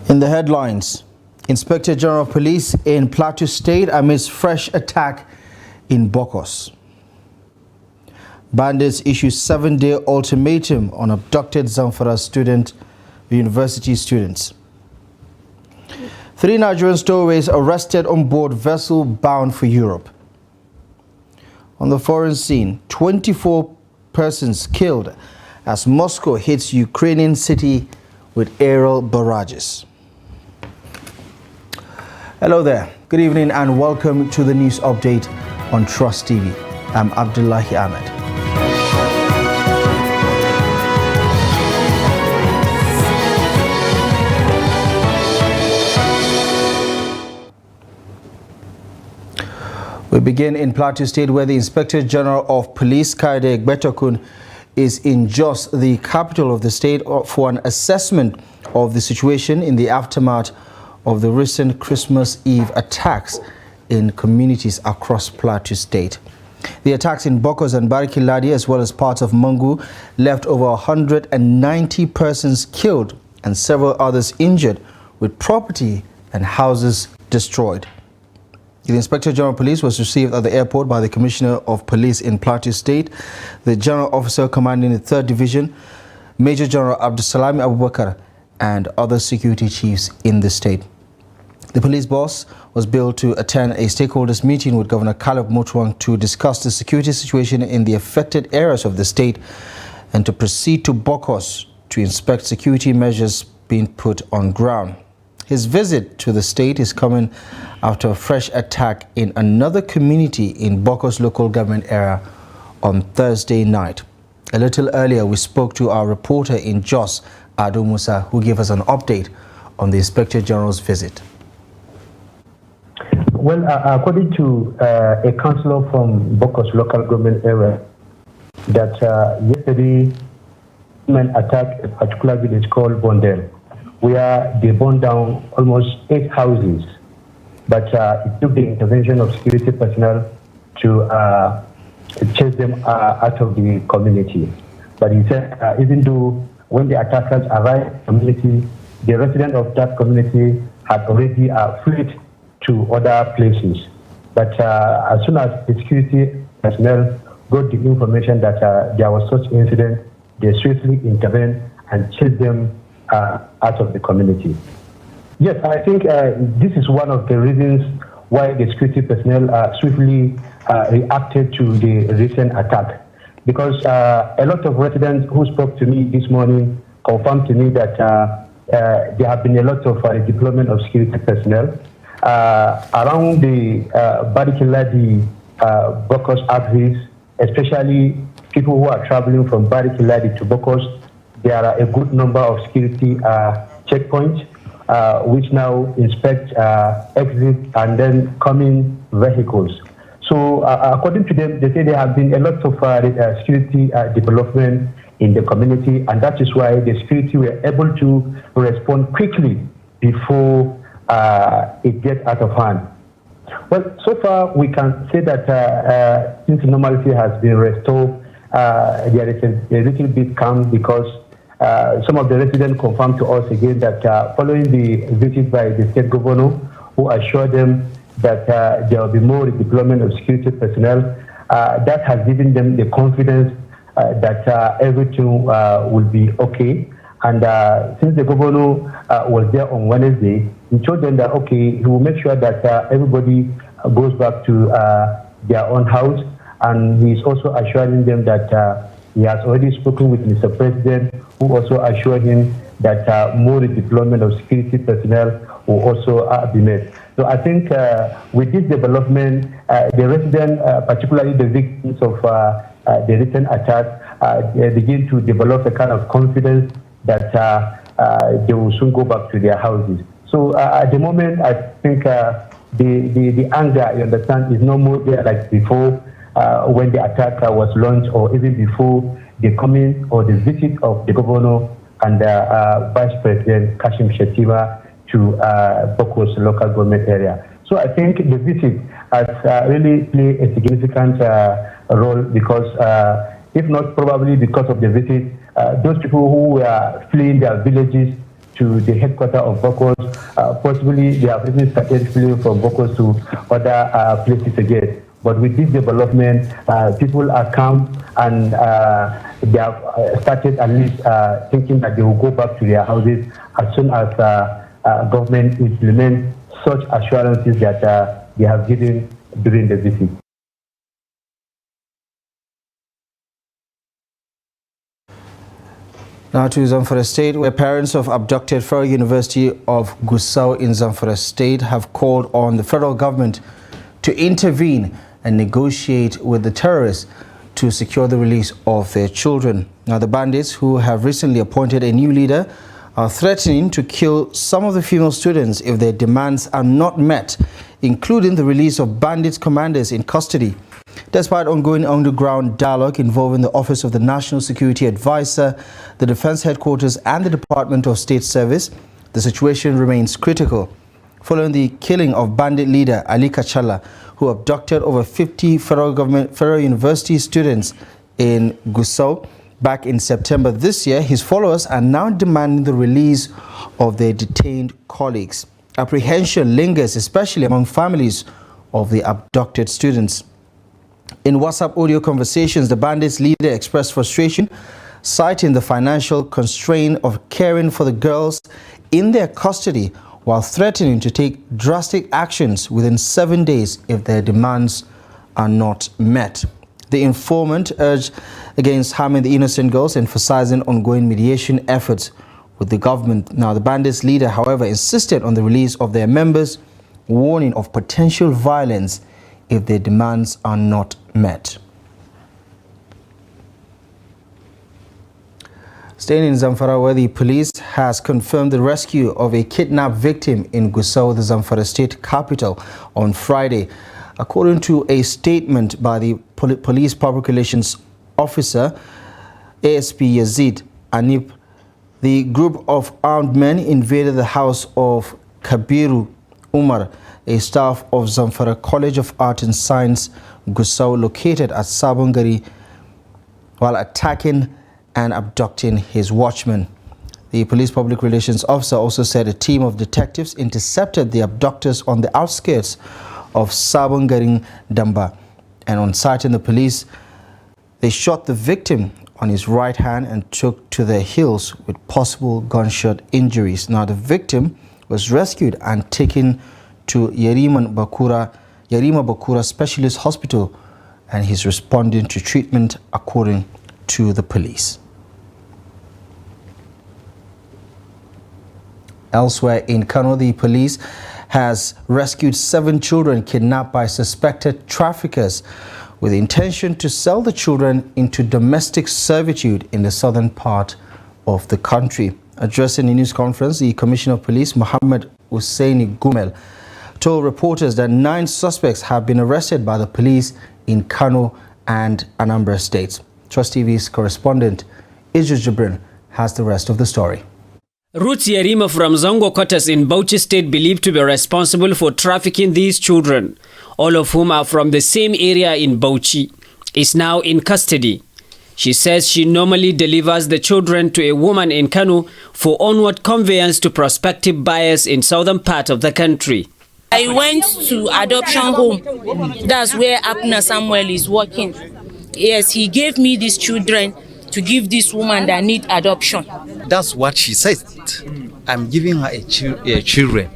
In the headlines, Inspector General of Police in Plateau State amidst fresh attack in Bokos. Bandits issue 7-day ultimatum on abducted Zamfara university students. 3 Nigerian stowaways arrested on board vessel bound for Europe. On the foreign scene, 24 persons killed as Moscow hits Ukrainian city with aerial barrages. Hello there, good evening and welcome to the news update on Trust TV. I'm Abdullahi Ahmed. We begin in Plateau State, where the Inspector General of Police, Kaide Betokun, is in Jos, the capital of the state, for an assessment of the situation in the aftermath of the recent Christmas Eve attacks in communities across Plateau State. The attacks in Bokos and Barikiladi, as well as parts of Mungu, left over 190 persons killed and several others injured, with property and houses destroyed. The Inspector General of Police was received at the airport by the Commissioner of Police in Plateau State, the General Officer commanding the 3rd Division, Major General Abdusalami Abubakar, and other security chiefs in the state. The police boss was billed to attend a stakeholders meeting with Governor Caleb Mutwang to discuss the security situation in the affected areas of the state and to proceed to Bokos to inspect security measures being put on ground. His visit to the state is coming after a fresh attack in another community in Bokos local government area on Thursday night. A little earlier, we spoke to our reporter in Jos, Ado Musa, who gave us an update on the Inspector General's visit. Well, according to a councillor from Bokos local government area, that yesterday men attacked a particular village called Bondel, where they burned down almost 8 houses. But it took the intervention of security personnel to chase them out of the community. But he said, even though when the attackers arrived in the community, the residents of that community had already fled to other places. But as soon as the security personnel got the information that there was such incident, they swiftly intervened and chased them out of the community. Yes, I think this is one of the reasons why the security personnel swiftly reacted to the recent attack. Because a lot of residents who spoke to me this morning confirmed to me that there have been a lot of deployment of security personnel around the Barikiladi, Bokos outreach, especially people who are traveling from Barikiladi to Bokos. There are a good number of security checkpoints which now inspect exit and then coming vehicles. So according to them, they say there have been a lot of security development in the community, and that is why the security were able to respond quickly before it gets out of hand. Well, so far we can say that since normality has been restored, there is a little bit calm, because some of the residents confirmed to us again that following the visit by the state governor, who assured them that there will be more deployment of security personnel, that has given them the confidence that everything will be okay. And since the governor was there on Wednesday, he told them that, okay, he will make sure that everybody goes back to their own house. And he is also assuring them that he has already spoken with Mr. President, who also assured him that more deployment of security personnel will also be made. So I think with this development, the residents, particularly the victims of the recent attack, they begin to develop a kind of confidence that they will soon go back to their houses. So at the moment, I think the anger, you understand, is no more there like before when the attack was launched, or even before the coming or the visit of the governor and Vice President Kashim Shettima to Bokos local government area. So I think the visit has really played a significant role, because if not probably because of the visit, those people who were fleeing their villages to the headquarters of Bokos. Possibly they have even started fleeing from Bokos to other places again. But with this development, people are calm and they have started at least thinking that they will go back to their houses as soon as government implements such assurances that they have given during the visit. Now to Zamfara State, where parents of abducted Federal University of Gusau in Zamfara State have called on the federal government to intervene and negotiate with the terrorists to secure the release of their children. Now the bandits, who have recently appointed a new leader, are threatening to kill some of the female students if their demands are not met, including the release of bandits commanders in custody. Despite ongoing underground dialogue involving the Office of the National Security Advisor, the Defense Headquarters and the Department of State Service, the situation remains critical. Following the killing of bandit leader Ali Kachala, who abducted over 50 federal university students in Gusau back in September this year, his followers are now demanding the release of their detained colleagues. Apprehension lingers, especially among families of the abducted students. In WhatsApp audio conversations, the bandits' leader expressed frustration, citing the financial constraint of caring for the girls in their custody, while threatening to take drastic actions within 7 days if their demands are not met. The informant urged against harming the innocent girls, emphasizing ongoing mediation efforts with the government. Now, the bandits' leader, however, insisted on the release of their members, warning of potential violence if their demands are not met. Staying in Zamfara, where the police has confirmed the rescue of a kidnapped victim in Gusau, the Zamfara State capital, on Friday. According to a statement by the police public relations officer, ASP Yazid Anip, the group of armed men invaded the house of Kabiru Umar, a staff of Zamfara College of Art and Science, Gusau, located at Sabongari, while attacking and abducting his watchman. The police public relations officer also said a team of detectives intercepted the abductors on the outskirts of Sabongari Damba, and on sighting the police, they shot the victim on his right hand and took to their heels with possible gunshot injuries. Now the victim was rescued and taken to Yarima Bakura Specialist Hospital, and he's responding to treatment according to the police. Elsewhere in Kano, the police has rescued 7 children kidnapped by suspected traffickers with the intention to sell the children into domestic servitude in the southern part of the country. Addressing a news conference, the Commissioner of Police, Muhammad Husseini Gumel, told reporters that 9 suspects have been arrested by the police in Kano and Anambra states. Trust TV's correspondent, Idris Jibrin, has the rest of the story. Ruth Yarima from Zongo quarters in Bauchi State, believed to be responsible for trafficking these children, all of whom are from the same area in Bauchi, is now in custody. She says she normally delivers the children to a woman in Kano for onward conveyance to prospective buyers in southern part of the country. I went to adoption home. That's where Abner Samuel is working. Yes, he gave me these children to give this woman that need adoption. That's what she says. I'm giving her a children.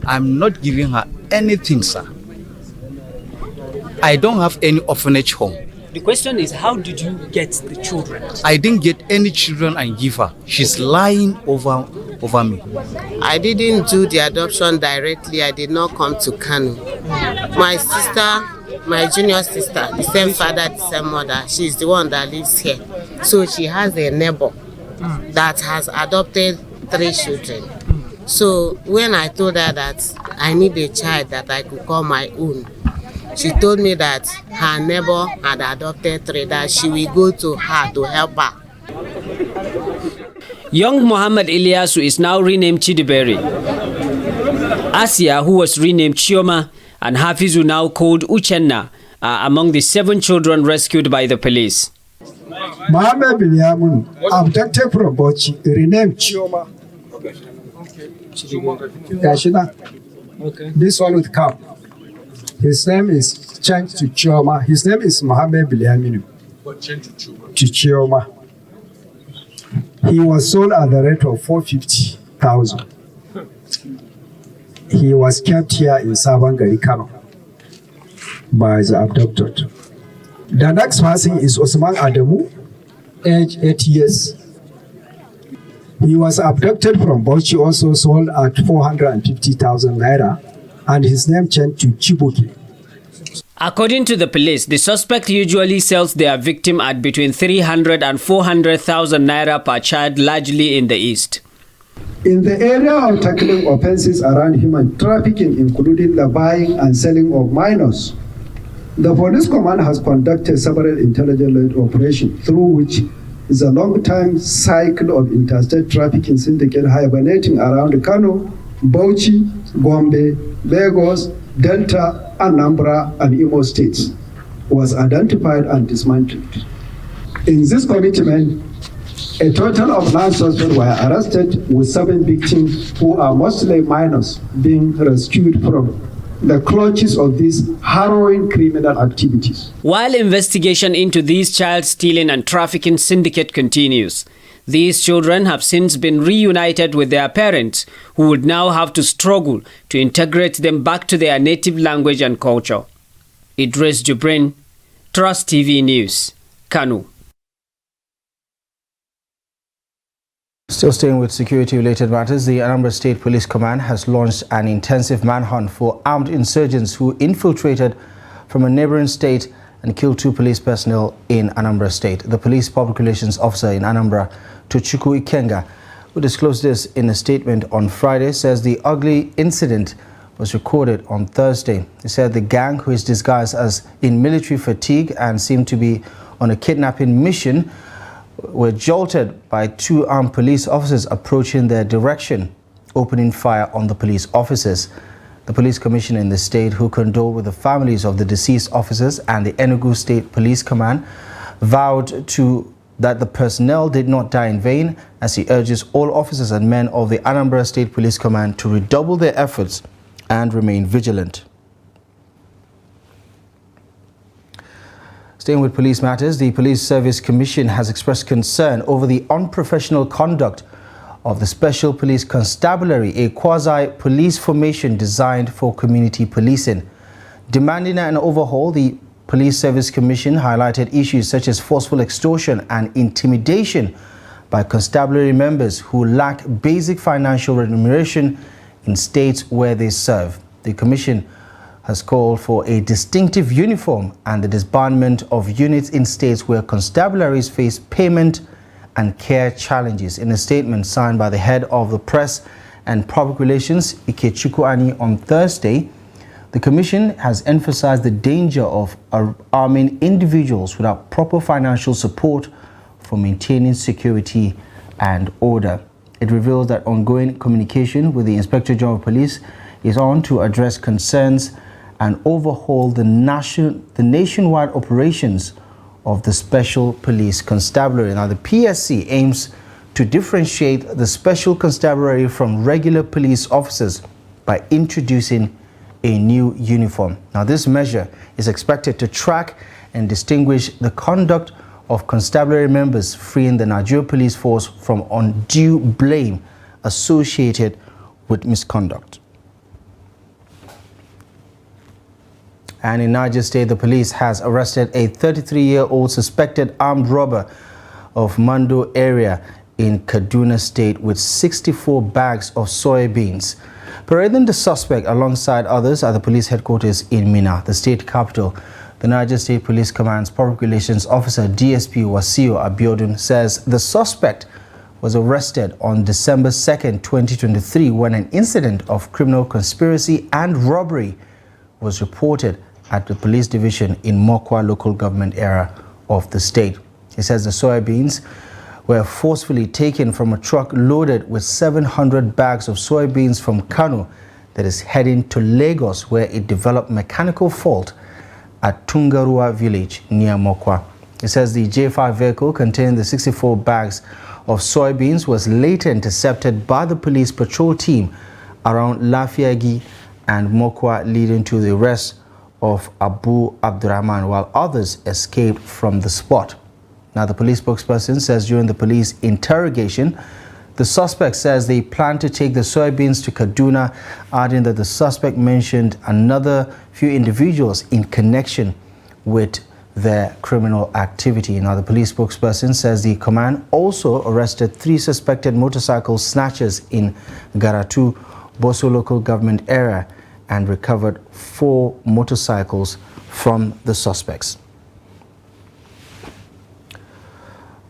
I'm not giving her anything, sir. I don't have any orphanage home. The question is, how did you get the children? I didn't get any children and give her. She's lying over me. I didn't do the adoption directly. I did not come to Kano. My sister, my junior sister, the same father, the same mother, she's the one that lives here. So she has a neighbor that has adopted 3 children. So when I told her that I need a child that I could call my own, she told me that her neighbor had adopted 3, that she will go to her to help her. Young Muhammad Ilyasu is now renamed Chidiberi. Asia, who was renamed Chioma, and Hafizu, now called Uchenna, are among the 7 children rescued by the police. Muhammad Bilyamun, abducted from Bauchi, renamed Chioma, Okay. This one with cap. His name is changed to Chioma. His name is Mohammed Biliaminu. What changed to Chioma? He was sold at the rate of 450,000. He was kept here in Sabangari, Kano by the abducted. The next person is Osman Adamu, age 8 years. He was abducted from Bauchi, also sold at 450,000 naira, and his name changed to Chibuki. According to the police, the suspect usually sells their victim at between 300 and 400,000 naira per child, largely in the east. In the area of tackling offenses around human trafficking, including the buying and selling of minors, the police command has conducted several intelligence-led operations through which the long-time cycle of interstate trafficking syndicate hibernating around Kano, Bauchi, Gombe, Lagos, Delta, Anambra, and Imo states was identified and dismantled. In this commitment, a total of 9 suspects were arrested, with 7 victims who are mostly minors being rescued from the clutches of these harrowing criminal activities. While investigation into these child stealing and trafficking syndicate continues, these children have since been reunited with their parents, who would now have to struggle to integrate them back to their native language and culture. Idris Jubrin, Trust TV News, Kano. Still staying with security-related matters, the Anambra State Police Command has launched an intensive manhunt for armed insurgents who infiltrated from a neighboring state and killed 2 police personnel in Anambra State. The police public relations officer in Anambra, Tochukwu Ikenga, who disclosed this in a statement on Friday, says the ugly incident was recorded on Thursday. He said the gang, who is disguised as in military fatigue and seemed to be on a kidnapping mission, were jolted by 2 armed police officers approaching their direction, opening fire on the police officers. The police commissioner in the state, who condoled with the families of the deceased officers, and the Enugu State Police Command vowed that the personnel did not die in vain, as he urges all officers and men of the Anambra State Police Command to redouble their efforts and remain vigilant. Staying with police matters, the Police Service Commission has expressed concern over the unprofessional conduct of the Special Police Constabulary, a quasi-police formation designed for community policing. Demanding an overhaul, the Police Service Commission highlighted issues such as forceful extortion and intimidation by constabulary members who lack basic financial remuneration in states where they serve. The Commission has called for a distinctive uniform and the disbandment of units in states where constabularies face payment and care challenges. In a statement signed by the head of the Press and Public Relations, Ikechukwu Ani, on Thursday, the Commission has emphasized the danger of arming individuals without proper financial support for maintaining security and order. It reveals that ongoing communication with the Inspector General of Police is on to address concerns and overhaul the nationwide operations of the Special Police Constabulary. Now, the PSC aims to differentiate the Special Constabulary from regular police officers by introducing a new uniform. Now, this measure is expected to track and distinguish the conduct of constabulary members, freeing the Nigerian police force from undue blame associated with misconduct. And in Niger State, the police has arrested a 33-year-old suspected armed robber of Mando area in Kaduna State with 64 bags of soybeans. Parading the suspect alongside others at the police headquarters in Minna, the state capital, the Niger State Police Command's Public Relations Officer DSP Wasio Abiodun says the suspect was arrested on December 2nd, 2023, when an incident of criminal conspiracy and robbery was reported at the police division in Mokwa local government area of the state. He says the soybeans were forcefully taken from a truck loaded with 700 bags of soybeans from Kano that is heading to Lagos, where it developed mechanical fault at Tungarua village near Mokwa. He says the J5 vehicle containing the 64 bags of soybeans was later intercepted by the police patrol team around Lafiagi and Mokwa, leading to the arrest of Abu Abdurrahman, while others escaped from the spot. Now, the police spokesperson says during the police interrogation, the suspect says they plan to take the soybeans to Kaduna, adding that the suspect mentioned another few individuals in connection with their criminal activity. Now, the police spokesperson says the command also arrested 3 suspected motorcycle snatchers in Garatu, Boso local government area, and recovered 4 motorcycles from the suspects.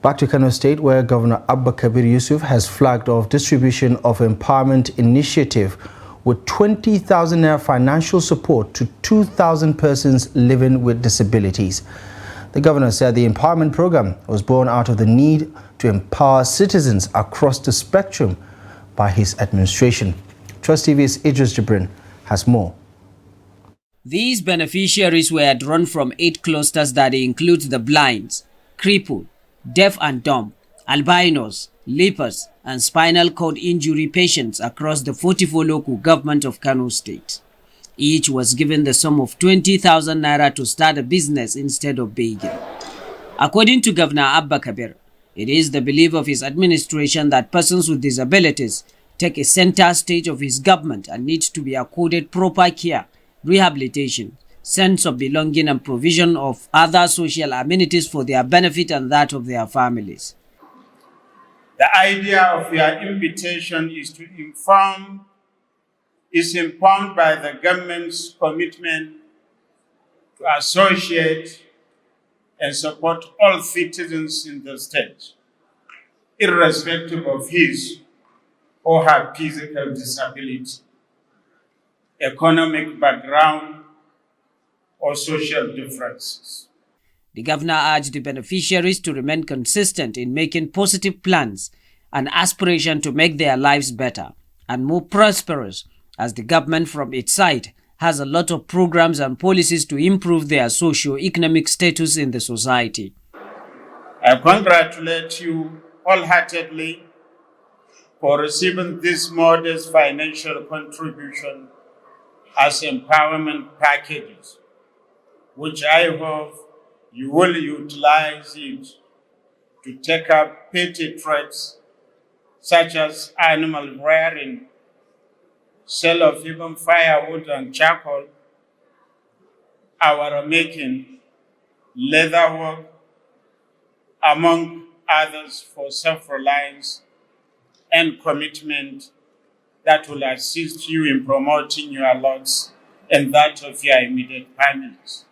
Back to Kano State, where Governor Abba Kabir Yusuf has flagged off distribution of empowerment initiative with 20,000 naira financial support to 2,000 persons living with disabilities. The governor said the empowerment program was born out of the need to empower citizens across the spectrum by his administration. Trust TV's Idris Jibrin has more. These beneficiaries were drawn from 8 clusters that include the blind, crippled, deaf and dumb, albinos, lepers, and spinal cord injury patients across the 44 local government of Kano State. Each was given the sum of 20,000 naira to start a business instead of begging. According to Governor Abba Kabir, it is the belief of his administration that persons with disabilities take a center stage of his government and need to be accorded proper care, rehabilitation, sense of belonging, and provision of other social amenities for their benefit and that of their families. The idea of your invitation is to is informed by the government's commitment to associate and support all citizens in the state, irrespective of his or her physical disability, economic background, or social differences. The governor urged the beneficiaries to remain consistent in making positive plans and aspiration to make their lives better and more prosperous, as the government from its side has a lot of programs and policies to improve their socio-economic status in the society. I congratulate you wholeheartedly for receiving this modest financial contribution as empowerment packages, which I hope you will utilize it to take up petty trades such as animal rearing, sale of even firewood and charcoal, our making, leather work, among others, for self-reliance and commitment that will assist you in promoting your lots and that of your immediate families.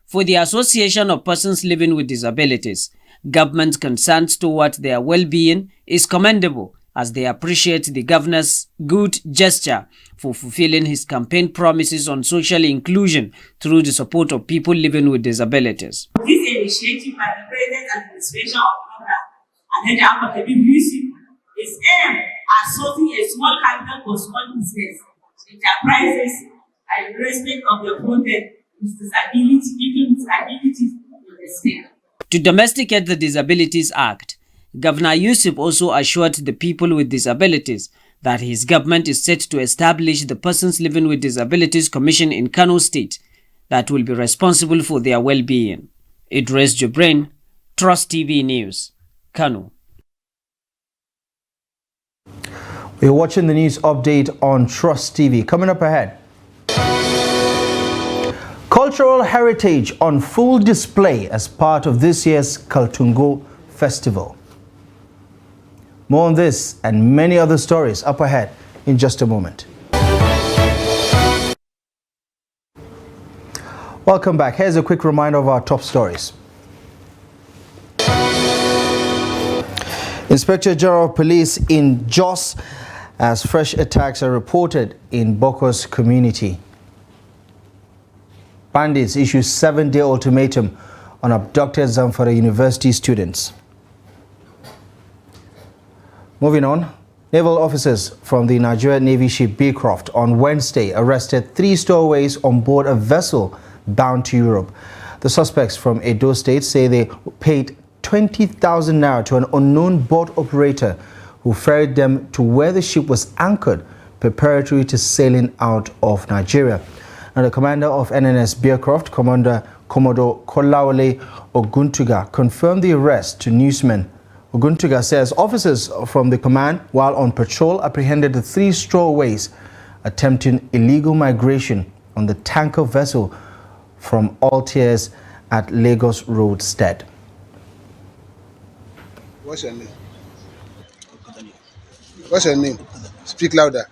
For the Association of Persons Living with Disabilities, government's concerns towards their well-being is commendable, as they appreciate the governor's good gesture for fulfilling his campaign promises on social inclusion through the support of people living with disabilities. This initiative by the present administration of Governor Abba Kabir Yusuf is aimed at sourcing a small capital for small business enterprises and respect of the content with disability, people with disabilities in the state. To domesticate the Disabilities Act, Governor Yusuf also assured the people with disabilities that his government is set to establish the Persons Living with Disabilities Commission in Kano State that will be responsible for their well-being. Idris Jibrin, Trust TV News, Kano. We're watching the news update on Trust TV. Coming up ahead, cultural heritage on full display as part of this year's Kaltungo Festival. More on this and many other stories up ahead in just a moment. Welcome back. Here's a quick reminder of our top stories. Inspector General of Police in Jos as fresh attacks are reported in Bokos community. Bandits issue 7-day ultimatum on abducted Zamfara University students. Moving on, naval officers from the Nigerian Navy ship Beecroft on Wednesday arrested 3 stowaways on board a vessel bound to Europe. The suspects from Edo State say they paid 20,000 naira to an unknown boat operator who ferried them to where the ship was anchored, preparatory to sailing out of Nigeria. Now, the commander of NNS Bearcroft, Commodore Kolawole Oguntuga, confirmed the arrest to newsmen. Oguntuga says officers from the command, while on patrol, apprehended the 3 stowaways attempting illegal migration on the tanker vessel from all tiers at Lagos Roadstead. What's your name? What's your name? Speak louder.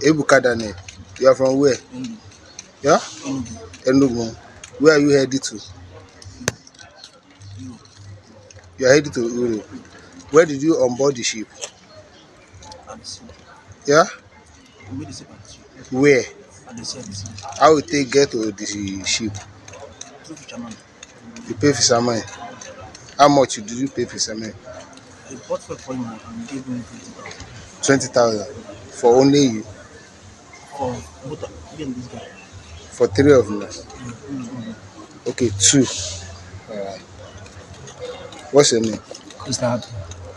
Ebuka Daniel. You are from where? Yeah? Enugu. Where are you headed to? You are headed to Europe. Where did you onboard the ship? Yeah? Where? How will they get to the ship? You pay fisherman. How much did you pay fisherman? 20,000. For only you? For 3 of us? Okay, 2. Alright. What's your name? Christian Happy.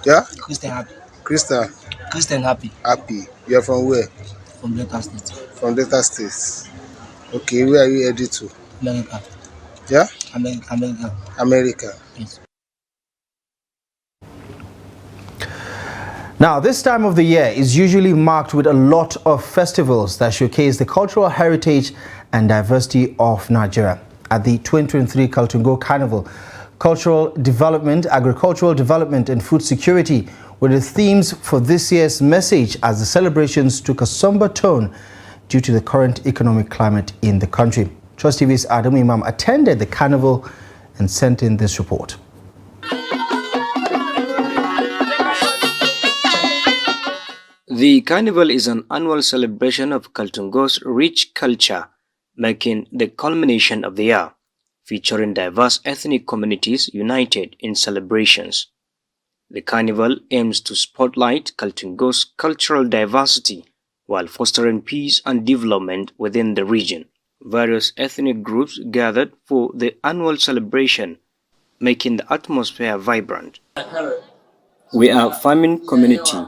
Yeah? Christian Happy. Christian Happy. Happy. You are from where? From Delta State. From Delta State. Okay, where are you headed to? America. Yeah? America. Yes. Now, this time of the year is usually marked with a lot of festivals that showcase the cultural heritage and diversity of Nigeria. At the 2023 Kungo Carnival, cultural development, agricultural development and food security were the themes for this year's message, as the celebrations took a somber tone due to the current economic climate in the country. Trust TV's Adam Imam attended the carnival and sent in this report. The carnival is an annual celebration of Kaltungo's rich culture, marking the culmination of the year, featuring diverse ethnic communities united in celebrations. The carnival aims to spotlight Kaltungo's cultural diversity while fostering peace and development within the region. Various ethnic groups gathered for the annual celebration, making the atmosphere vibrant. We are a farming community.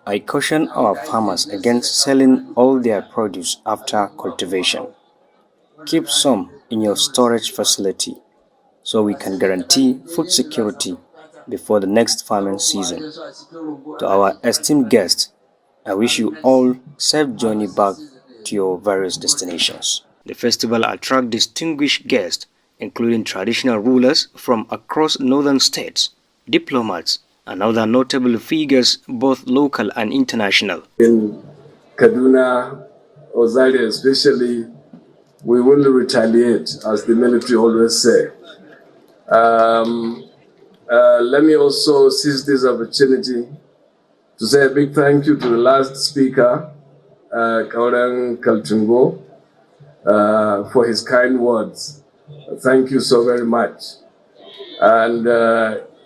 I caution our farmers against selling all their produce after cultivation. Keep some in your storage facility so we can guarantee food security before the next farming season. To our esteemed guests, I wish you all safe journey back to your various destinations. The festival attracts distinguished guests, including traditional rulers from across northern states, diplomats, and other notable figures, both local and international. In Kaduna or Zaire especially, we will retaliate, as the military always say. Let me also seize this opportunity to say a big thank you to the last speaker, Kauran Kaltungo, for his kind words. Thank you so very much. And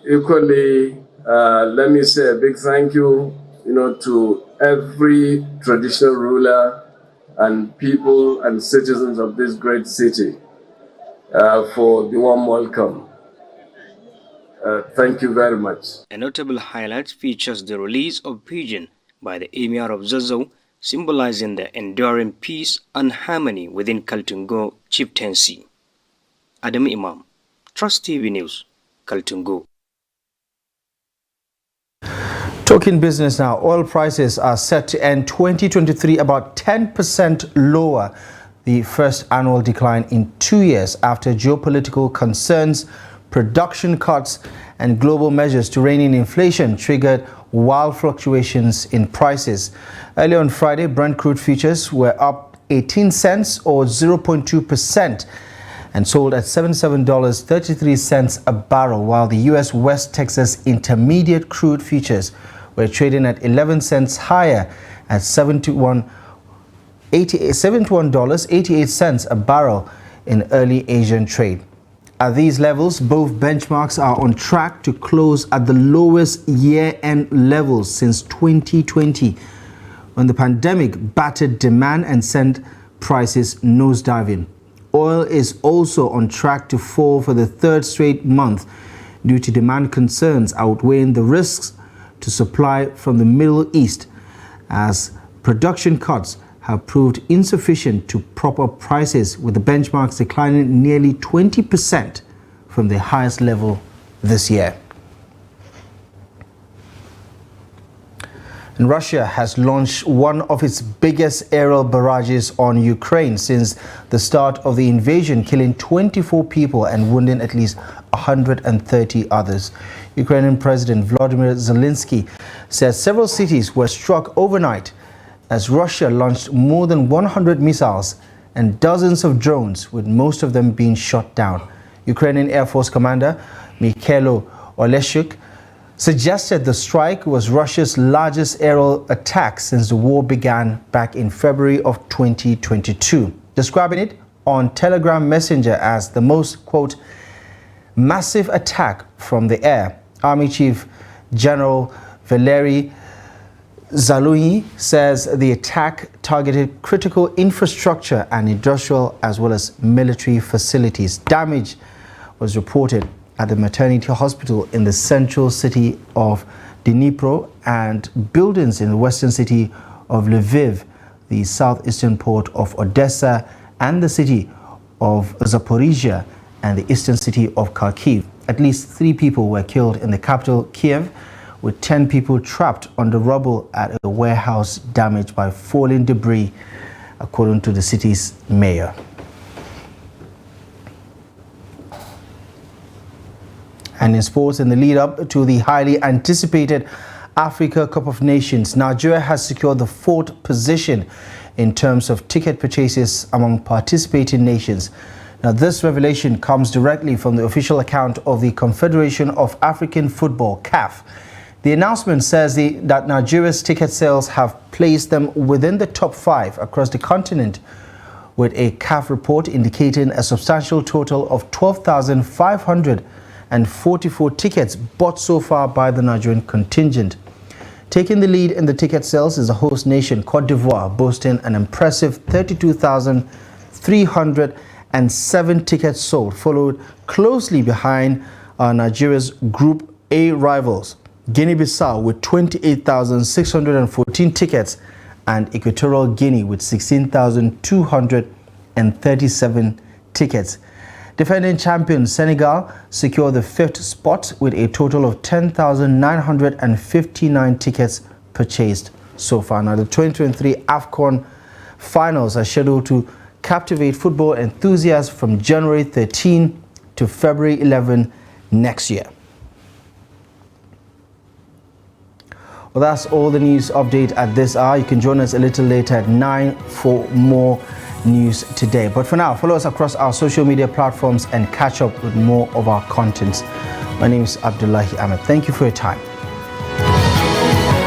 equally, let me say a big thank you, to every traditional ruler and people and citizens of this great city for the warm welcome. Thank you very much. A notable highlight features the release of pigeon by the Emir of Gusau, symbolizing the enduring peace and harmony within Kaltungo chieftaincy. Adam Imam, Trust TV News, Kaltungo. Talking business now, oil prices are set to end 2023 about 10% lower, the first annual decline in 2 years after geopolitical concerns, production cuts and global measures to rein in inflation triggered wild fluctuations in prices. Earlier on Friday, Brent crude futures were up 18 cents or 0.2% and sold at $77.33 a barrel, while the U.S. West Texas Intermediate crude futures were trading at 11 cents higher at $71.88 a barrel in early Asian trade. At these levels, both benchmarks are on track to close at the lowest year-end levels since 2020, when the pandemic battered demand and sent prices nosediving. oil is also on track to fall for the third straight month due to demand concerns outweighing the risks to supply from the Middle East, as production cuts have proved insufficient to prop up prices, with the benchmarks declining nearly 20% from the highest level this year. And Russia has launched one of its biggest aerial barrages on Ukraine since the start of the invasion, killing 24 people and wounding at least 130 others. Ukrainian President Volodymyr Zelensky says several cities were struck overnight as Russia launched more than 100 missiles and dozens of drones, with most of them being shot down. Ukrainian Air Force Commander Mikhailo Oleshuk suggested the strike was Russia's largest aerial attack since the war began back in February of 2022, describing it on Telegram Messenger as the most, quote, massive attack from the air. Army Chief General Valery Zaluzny says the attack targeted critical infrastructure and industrial as well as military facilities. Damage was reported at the maternity hospital in the central city of Dnipro and buildings in the western city of Lviv, the southeastern port of Odessa, and the city of Zaporizhia and the eastern city of Kharkiv. At least 3 people were killed in the capital, Kiev, with 10 people trapped under rubble at a warehouse damaged by falling debris, according to the city's mayor. And in sports, in the lead up to the highly anticipated Africa Cup of Nations, Nigeria has secured the 4th position in terms of ticket purchases among participating nations. Now, this revelation comes directly from the official account of the Confederation of African Football, CAF. The announcement says that Nigeria's ticket sales have placed them within the top 5 across the continent, with a CAF report indicating a substantial total of 12,544 tickets bought so far by the Nigerian contingent. Taking the lead in the ticket sales is the host nation, Cote d'Ivoire, boasting an impressive 32,307 tickets sold, followed closely behind Nigeria's Group A rivals, Guinea-Bissau with 28,614 tickets and Equatorial Guinea with 16,237 tickets. Defending champion Senegal secured the 5th spot with a total of 10,959 tickets purchased so far. Now, the 2023 AFCON finals are scheduled to captivate football enthusiasts from January 13 to February 11 next year. Well, that's all the news update at this hour. You can join us a little later at 9 for more news today. But for now, follow us across our social media platforms and catch up with more of our content. My name is Abdullahi Ahmed. Thank you for your time.